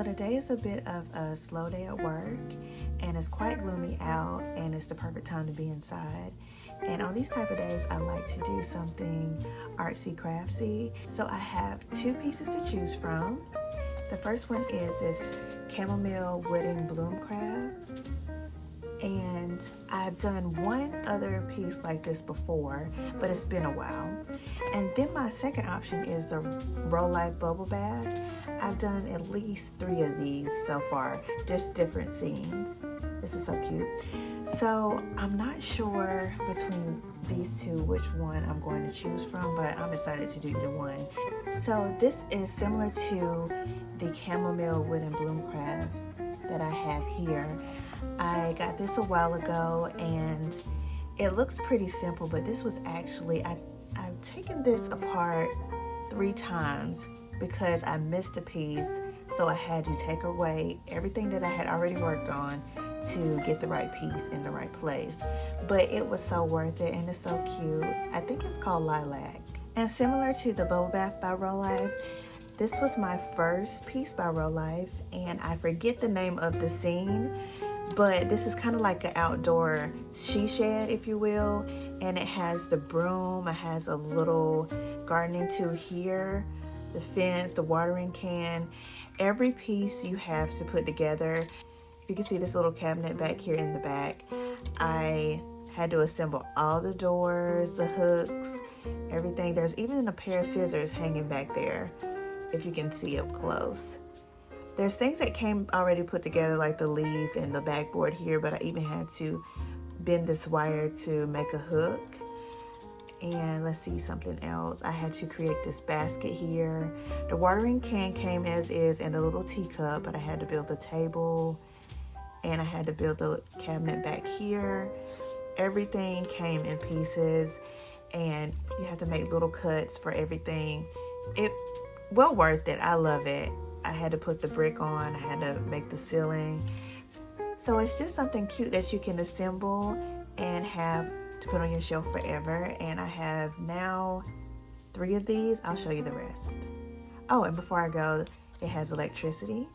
So today is a bit of a slow day at work, and it's quite gloomy out, and it's the perfect time to be inside. And on these type of days, I like to do something artsy craftsy. So I have two pieces to choose from. The first one is this chamomile wooden bloom crab, and I've done one other piece like this before, but it's been a while. And then my second option is the Roll Life bubble bath. I've done at least 3 of these so far, just different scenes. This is so cute. So I'm not sure between these two which one I'm going to choose from, but I'm excited to do either one. So this is similar to the chamomile wooden bloom crab that I have here. I got this a while ago and it looks pretty simple, but this was actually, I've taken this apart 3 times because I missed a piece, so I had to take away everything that I had already worked on to get the right piece in the right place. But it was so worth it, and it's so cute. I think it's called Lilac. And similar to the Bubble Bath by Roll Life, this was my first piece by Roll Life, and I forget the name of the scene, but this is kind of like an outdoor she shed, if you will, and it has the broom, it has a little gardening tool here, the fence, the watering can. Every piece you have to put together. If you can see this little cabinet back here in the back, I had to assemble all the doors, the hooks, everything. There's even a pair of scissors hanging back there, if you can see up close. There's things that came already put together, like the leaf and the backboard here, but I even had to bend this wire to make a hook. And let's see something else. I had to create this basket here. The watering can came as is and a little teacup, but I had to build the table and I had to build the cabinet back here. Everything came in pieces and you have to make little cuts for everything. It well worth it. I love it. I had to put the brick on. I had to make the ceiling. So it's just something cute that you can assemble and have to put on your shelf forever. And I have now 3 of these. I'll show you the rest. Oh, and before I go, it has electricity.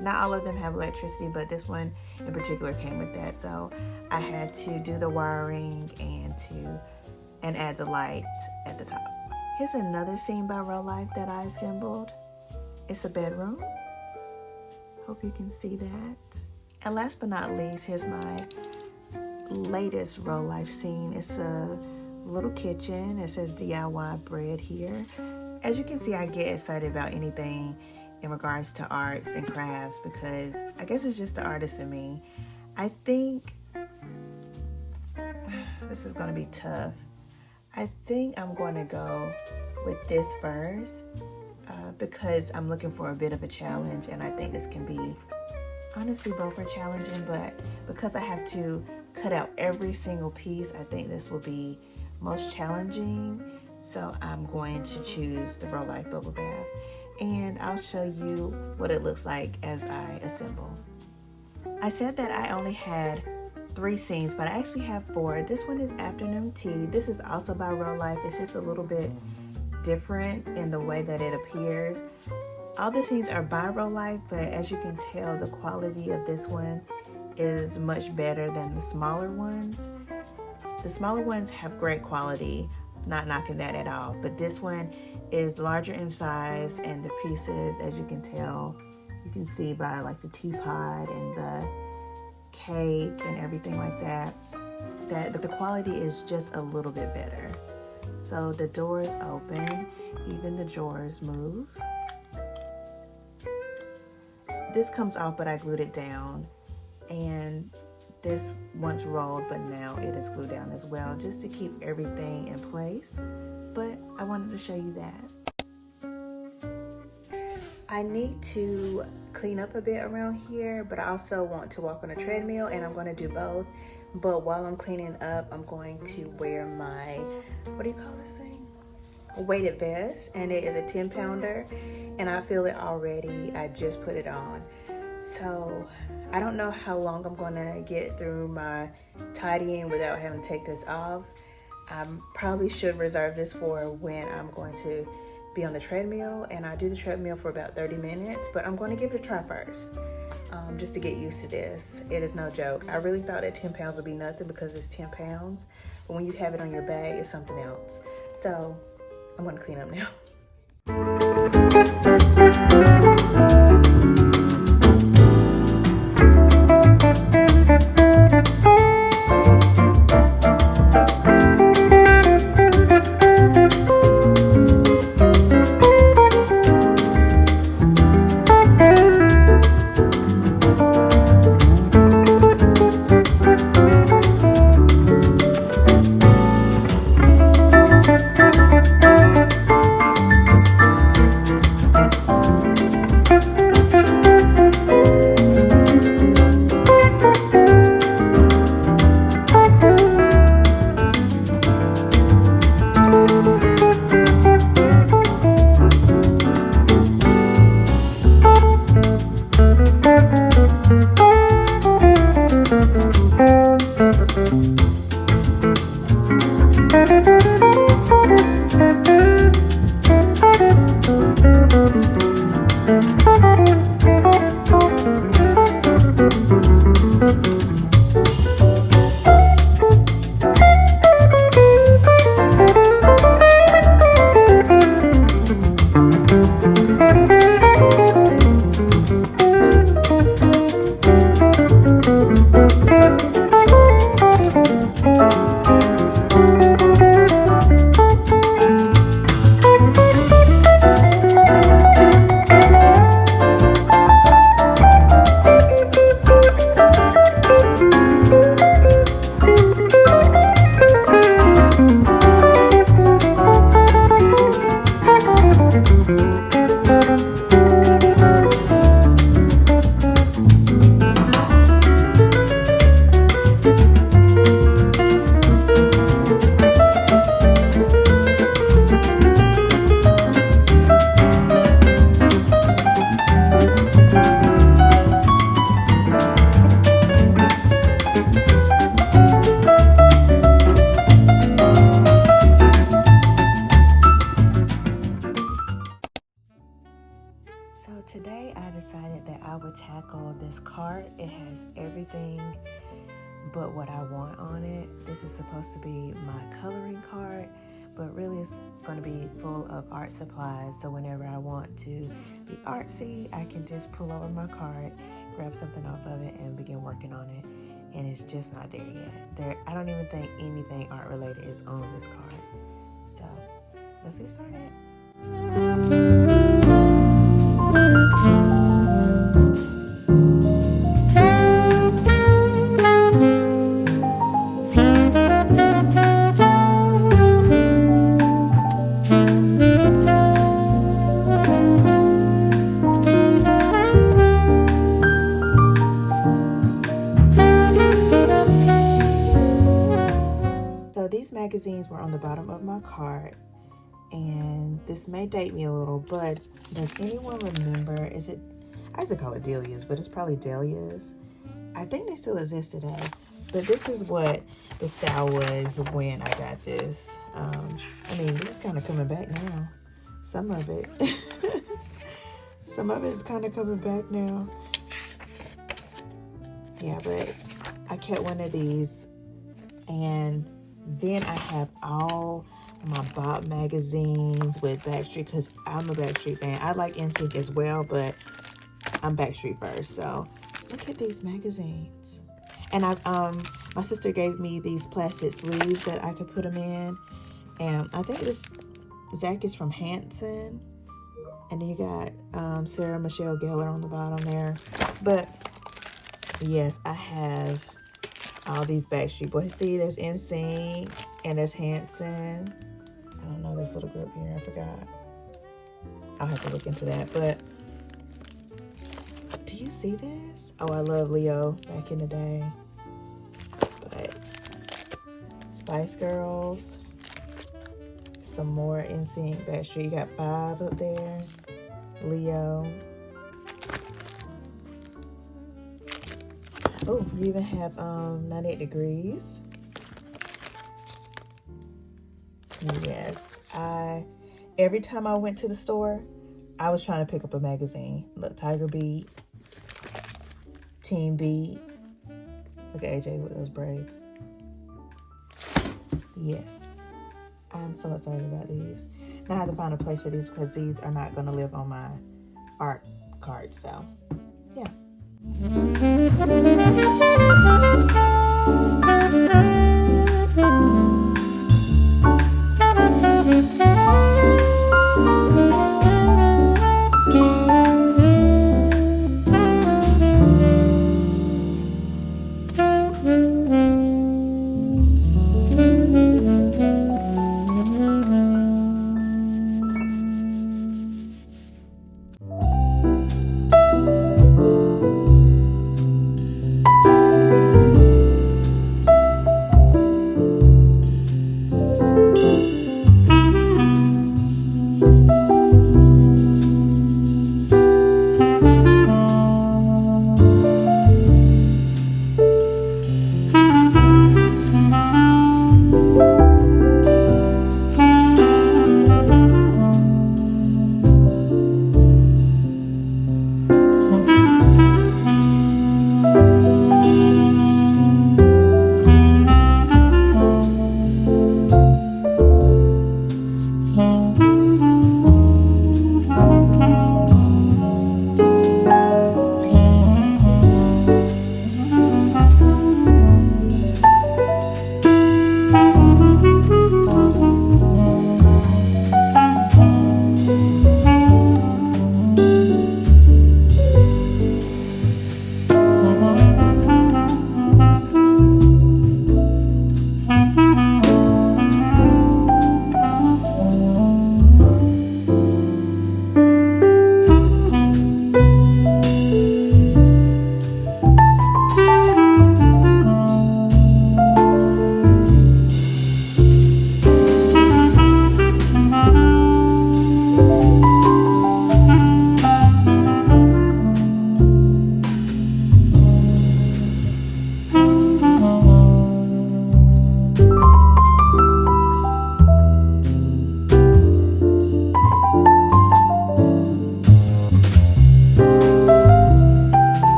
Not all of them have electricity, but this one in particular came with that. So I had to do the wiring and add the lights at the top. Here's another scene by Row Life that I assembled. It's a bedroom. Hope you can see that. And last but not least, here's my latest Row Life scene. It's a little kitchen. It says DIY bread here. As you can see, I get excited about anything in regards to arts and crafts because I guess it's just the artist in me. I think this is going to be tough. I think I'm going to go with this first because I'm looking for a bit of a challenge, and I think this can be, honestly, both are challenging, but because I have to cut out every single piece, I think this will be most challenging. So I'm going to choose the Row Life Bubble Bath, and I'll show you what it looks like as I assemble. I said that I only had 3 scenes, but I actually have 4. This one is Afternoon Tea. This is also by Row Life. It's just a little bit different in the way that it appears. All the scenes are by Row Life, but as you can tell, the quality of this one is much better than the smaller ones. The smaller ones have great quality, not knocking that at all, but this one is larger in size, and the pieces, as you can tell, you can see by like the teapot and the cake and everything like that, that the quality is just a little bit better. So the doors open, even the drawers move. This comes off, but I glued it down, and this once rolled, but now it is glued down as well, just to keep everything in place. But I wanted to show you that. I need to clean up a bit around here, but I also want to walk on a treadmill, and I'm going to do both. But while I'm cleaning up, I'm going to wear my, what do you call this thing? A weighted vest, and it is a 10-pounder, and I feel it already. I just put it on. So I don't know how long I'm going to get through my tidying without having to take this off. I probably should reserve this for when I'm going to be on the treadmill, and I do the treadmill for about 30 minutes, but I'm going to give it a try first, just to get used to this. It is no joke. I really thought that 10 pounds would be nothing because it's 10 pounds, but when you have it on your bag, it's something else. So I'm going to clean up now. would tackle this cart. It has everything but what I want on it. This is supposed to be my coloring cart, but really it's going to be full of art supplies. So whenever I want to be artsy, I can just pull over my cart, grab something off of it, and begin working on it. And it's just not there yet. I don't even think anything art related is on this card. So let's get started. So these magazines were on the bottom of my cart, and this may date me a little, but does anyone remember, I used to call it Delia's, but it's probably Delia's. I think they still exist today, but this is what the style was when I got this. This is kind of coming back now. Some of it. Some of it is kind of coming back now. Yeah, but I kept one of these, and then I have all my Bob magazines with Backstreet, because I'm a Backstreet fan. I like NSYNC as well, but I'm Backstreet first. So look at these magazines. And my sister gave me these plastic sleeves that I could put them in. And I think this Zach is from Hanson. And then you got Sarah Michelle Gellar on the bottom there. But yes, I have all these Backstreet Boys. See, there's NSYNC and there's Hanson. I don't know this little group here. I forgot. I'll have to look into that. But do you see this? Oh, I love Leo back in the day. But Spice Girls. Some more NSYNC, Backstreet. You got 5 up there. Leo. Oh, you even have 98 Degrees. Yes, every time I went to the store, I was trying to pick up a magazine. Look, Tiger Beat, Teen Beat. Look at AJ with those braids. Yes, I'm so excited about these. Now I have to find a place for these because these are not going to live on my art card. So, yeah.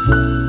you.